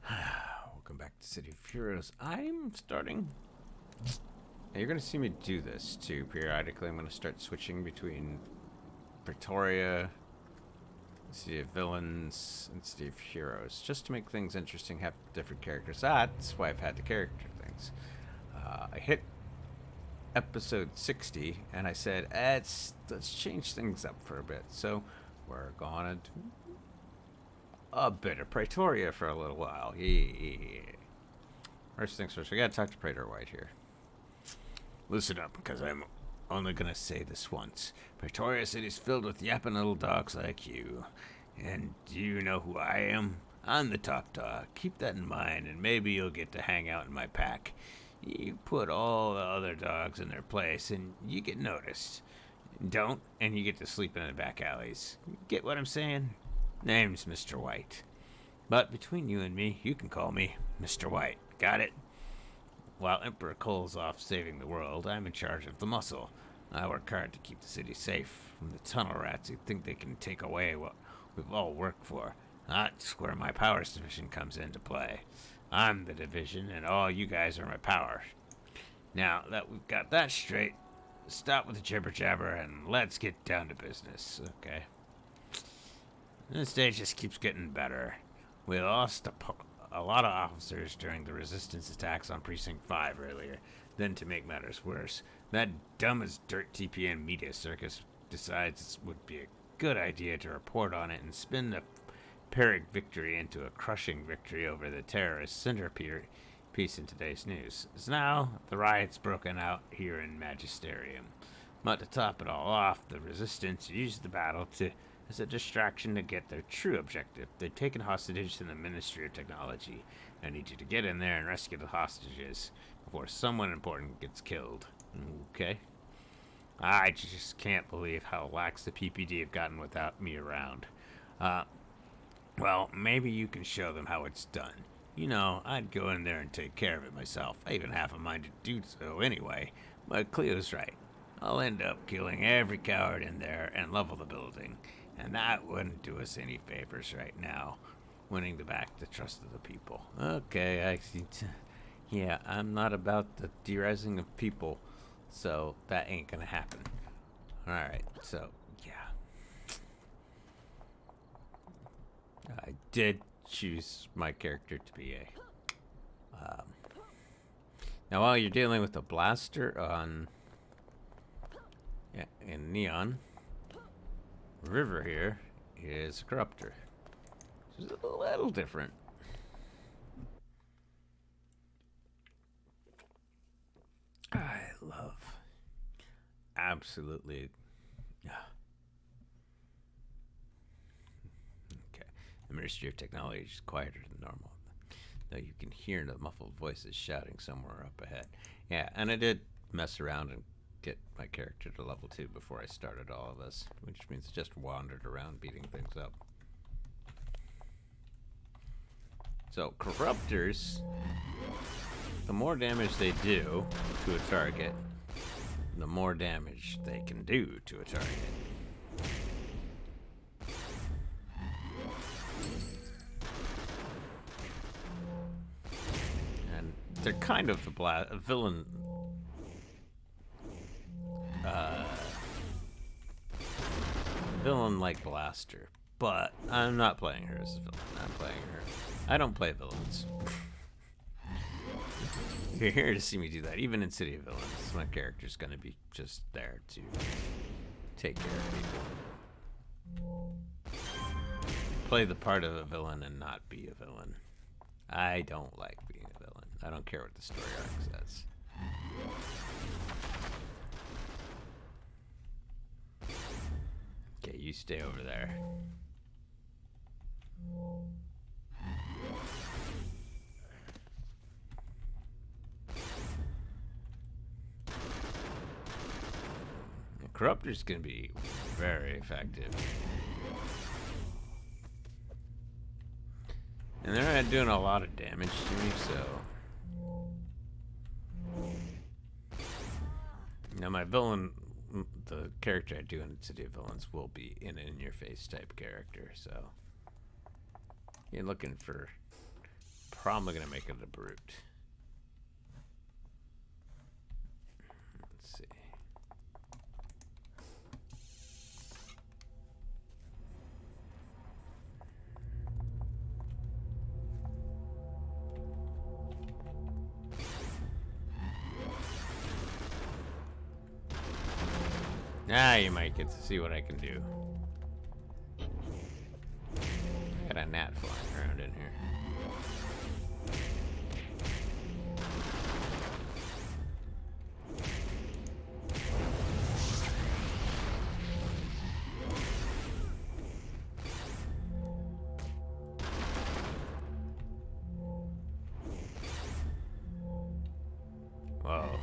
Welcome back to City of Heroes. I'm starting. Now you're going to see me do this too periodically. I'm going to start switching between Pretoria, City of Villains, and City of Heroes, just to make things interesting. Have different characters. That's why I've had the character things. I hit episode 60, and I said, let's change things up for a bit. So we're gonna do a bit of Pretoria for a little while. Yeah. First things first, we gotta talk to Prater White here. Listen up, because I'm only gonna say this once. Pretoria City's filled with yapping little dogs like you. And do you know who I am? I'm the top dog. Keep that in mind, and maybe you'll get to hang out in my pack. You put all the other dogs in their place, and you get noticed. Don't, and you get to sleep in the back alleys. Get what I'm saying? Name's Mr. White. But between you and me, you can call me Mr. White. Got it? While Emperor Cole's off saving the world, I'm in charge of the muscle. I work hard to keep the city safe from the tunnel rats who think they can take away what we've all worked for. That's where my powers division comes into play. I'm the division, and all you guys are my power. Now that we've got that straight, stop with the jibber jabber and let's get down to business, okay? This day just keeps getting better. We lost a lot of officers during the resistance attacks on Precinct 5 earlier. Then, to make matters worse, that dumb as dirt TPN media circus decides it would be a good idea to report on it and spin the Pyrrhic victory into a crushing victory over the terrorist centerpiece in today's news. As now, the riot's broken out here in Magisterium. But to top it all off, the resistance used the battle as a distraction to get their true objective. They've taken hostages in the Ministry of Technology. I need you to get in there and rescue the hostages before someone important gets killed. Okay? I just can't believe how lax the PPD have gotten without me around. Well, maybe you can show them how it's done. You know, I'd go in there and take care of it myself. I even have a mind to do so anyway. But Cleo's right. I'll end up killing every coward in there and level the building. And that wouldn't do us any favors right now. Winning back the trust of the people. Okay, I see. Yeah, I'm not about the derising of people. So that ain't gonna happen. Alright, so, yeah. I did choose my character to be a... now, while you're dealing with a blaster on... yeah, in Neon, River here is a corruptor. Which is a little different. I love... absolutely... yeah. The Ministry of Technology is quieter than normal, though you can hear the muffled voices shouting somewhere up ahead. Yeah, and I did mess around and get my character to level 2 before I started all of this, which means I just wandered around beating things up. So, corruptors, the more damage they do to a target, the more damage they can do to a target. They're kind of a villain. Villain-like blaster, but I'm not playing her as a villain. I'm playing her. I don't play villains. You're here to see me do that. Even in City of Villains, my character's gonna be just there to take care of people. Play the part of a villain and not be a villain. I don't like being a villain. I don't care what the story arc says. Okay, you stay over there. The Corruptor's gonna be very effective. And they're not doing a lot of damage to me, so... now my villain, the character I do in City of Villains will be an in-your-face type character, so... You're looking for... Probably gonna make it a brute. Let's see. Now you might get to see what I can do. Got a gnat flying around in here. Whoa.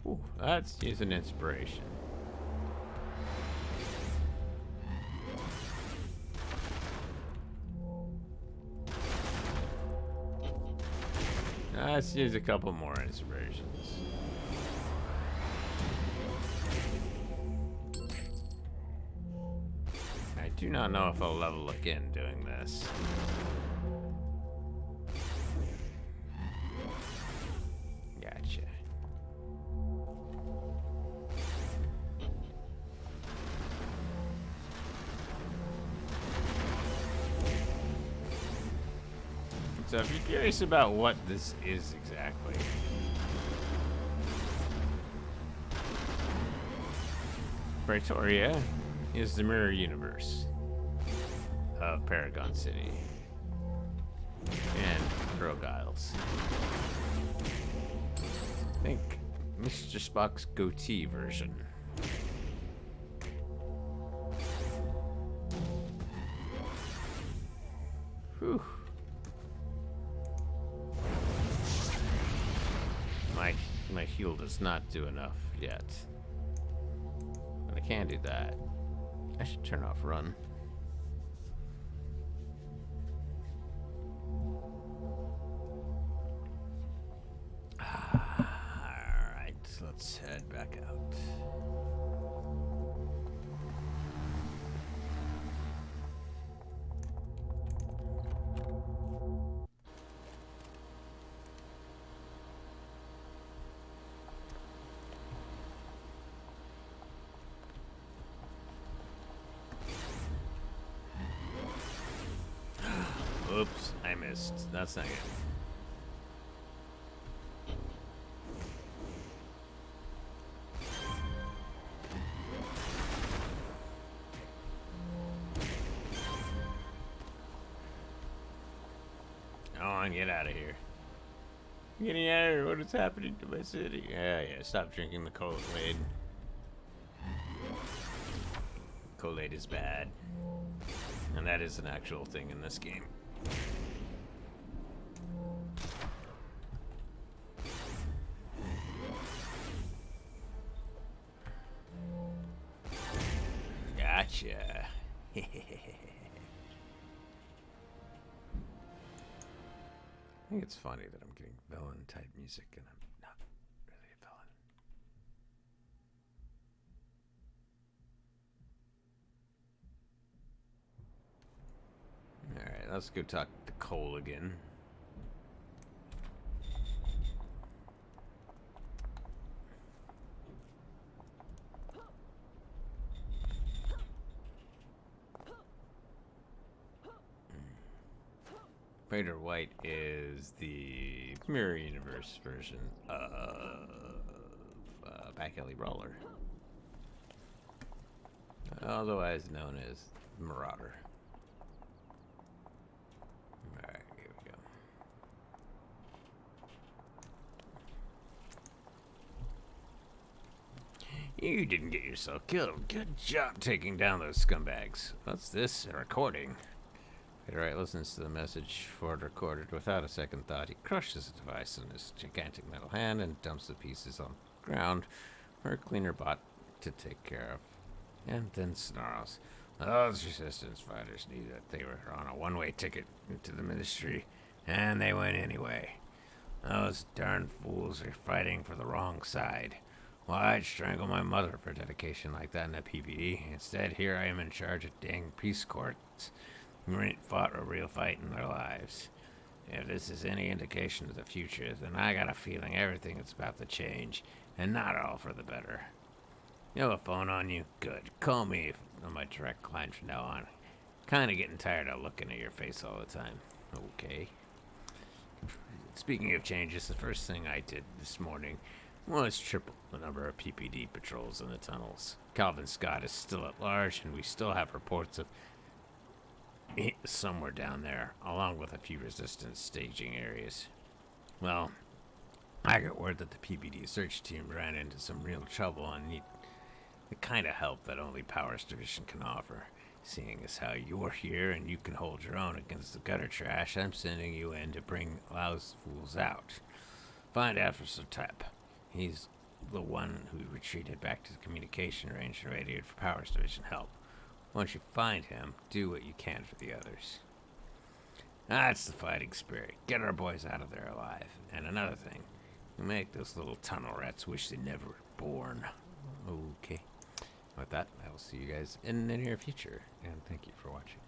Ooh, let's use an inspiration. Let's use a couple more inspirations. I do not know if I'll level again doing this. Gotcha. So if you're curious about what this is exactly, Praetoria is the mirror universe of Paragon City and Rogiles. Think Mr. Spock's goatee version. Whew. My heal does not do enough yet. But I can do that. I should turn off run. Alright, let's head back out. Oops, I missed. That's not good. Come on, get out of here. I'm getting out of here. What is happening to my city? Yeah, stop drinking the Kool-Aid. Kool-Aid is bad. And that is an actual thing in this game. Gotcha. I think it's funny that I'm getting villain type music and I'm not really a villain. Alright, let's go talk to Cole again. Raider White is the Mirror Universe version of Back Alley Brawler, otherwise known as Marauder. Alright, here we go. You didn't get yourself killed. Good job taking down those scumbags. What's this? A recording. Right, listens to the message Ford recorded without a second thought. He crushes the device in his gigantic metal hand and dumps the pieces on the ground for a cleaner bot to take care of. And then snarls. Those resistance fighters knew that they were on a one-way ticket into the ministry, and they went anyway. Those darn fools are fighting for the wrong side. Why, I'd strangle my mother for dedication like that in the PPD. Instead, here I am in charge of dang peace courts who ain't fought a real fight in their lives. If this is any indication of the future, then I got a feeling everything is about to change, and not all for the better. You have a phone on you? Good. Call me on my direct line from now on. Kinda getting tired of looking at your face all the time. Okay. Speaking of changes, the first thing I did this morning was triple the number of PPD patrols in the tunnels. Calvin Scott is still at large, and we still have reports of somewhere down there, along with a few resistance staging areas. Well, I got word that the PPD search team ran into some real trouble and need the kind of help that only Powers Division can offer. Seeing as how you're here and you can hold your own against the gutter trash, I'm sending you in to bring those fools out. Find Officer Tep. He's the one who retreated back to the communication range and radioed for Powers Division help. Once you find him, do what you can for the others. That's the fighting spirit. Get our boys out of there alive. And another thing, make those little tunnel rats wish they never were born. Okay. With that, I will see you guys in the near future, and thank you for watching.